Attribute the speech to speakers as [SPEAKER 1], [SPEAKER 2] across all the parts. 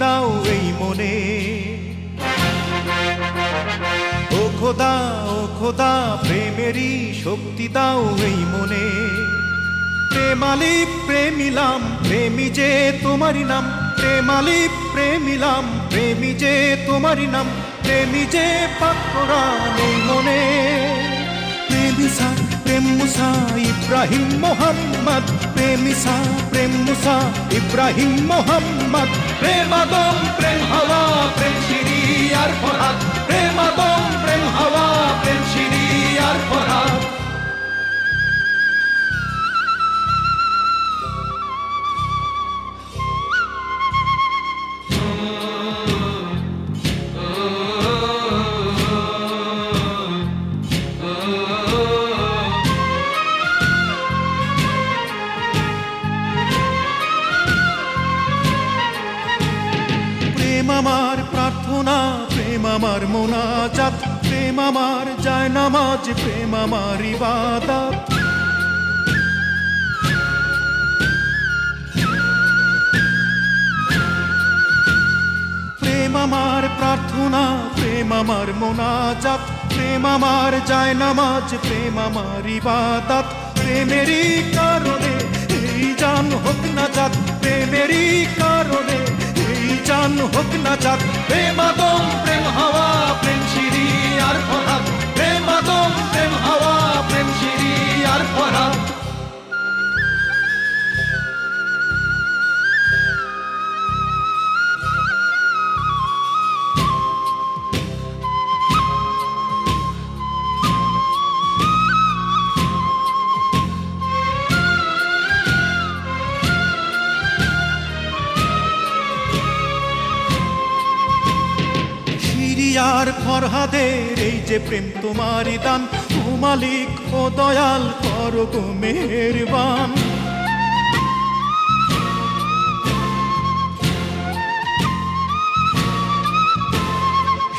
[SPEAKER 1] দাও এই মনে। ও খোদা ও খোদা প্রেমেরই শক্তি দাও এই মনে। প্রেমালি প্রেমিলাম প্রেমী যে তোমারই নাম, প্রেমালি প্রেমিলাম প্রেমী যে তোমারই নাম, প্রেমী যে পাত্রা নেই মনে। প্রেমিসা প্রেম মুসা ইব্রাহিম মোহাম্মদ, প্রেমিসা প্রেম মুসা ইব্রাহিম মোহাম্মদ। প্রেমাদম প্রেম হাওয়া প্রেম শিরি আর ফরহাদ, প্রেমাদম প্রেম হাওয়া প্রেম শিরি আর ফরহাদ। প্রেম আমার প্রার্থনা, প্রেম আমার মোনাজাত, প্রেম আমার জায়নামাজ, প্রেম আমার ইবাদত। প্রেম আমার প্রার্থনা, প্রেম আমার মোনাজাত, প্রেম আমার জায়নামাজ, প্রেম আমার ইবাদত। প্রেমেরই কারণে এই জান হোক না জাত, প্রেমেরই কারণে জান হোক না জাত। প্রেমাদম প্রেম হাওয়া প্রেম শিরি আর ফরহাদ, প্রেমাদম প্রেম হাওয়া প্রেম শিরি আর ফরহাদ। আর ফরহাদের এই যে প্রেম তোমারই দান, ও মালিক ও দয়াল করো গো মেহেরবান।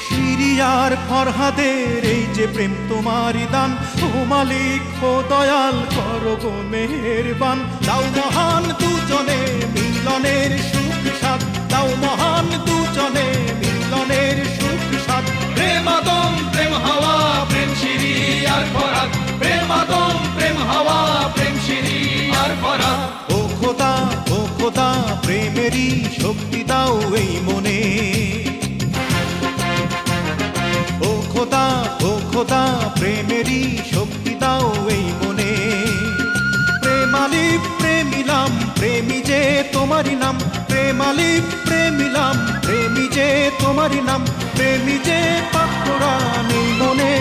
[SPEAKER 1] শিরিয়ার ফরহাদের এই যে প্রেম তোমারই দান, ও মালিক ও দয়াল করো গো মেহেরবান। দাও মহান দুজনে মিলনের সুখ সাথ, দাও মহান দুজনে মিলনের সুখ সাথ। প্রেমাদম প্রেম হাওয়া প্রেম শিরি আর ফরহাদ, প্রেমাদম প্রেম হাওয়া প্রেম শিরি আর ফরহাদ। ও খোদা ও খোদা প্রেমেরই শক্তি দাও এই মনে। ও খোদা ও খোদা প্রেমেরই শক্তি দাও এই মনে। প্রেমালি প্রেমিলাম প্রেমী যে তোমারই নাম, প্রেমালি প্রেমিলাম প্রেমী যে তোমারই নাম, প্রেমী যে পাত্রা নেই মনে।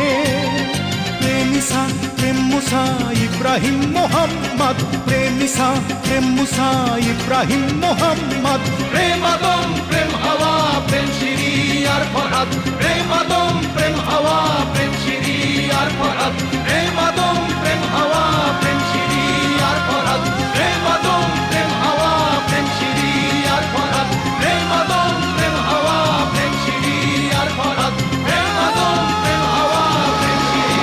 [SPEAKER 1] প্রেমিসা প্রেম মুসা ইব্রাহিম মোহাম্মদ, প্রেমিসা প্রেম মুসা ইব্রাহিম মোহাম্মদ। প্রেমাদম প্রেম হাওয়া প্রেম শিরি আর ফরহাদ, প্রেমাদম প্রেম হাওয়া প্রেম শিরি আর ফরহাদ, প্রেমাদম প্রেম হাওয়া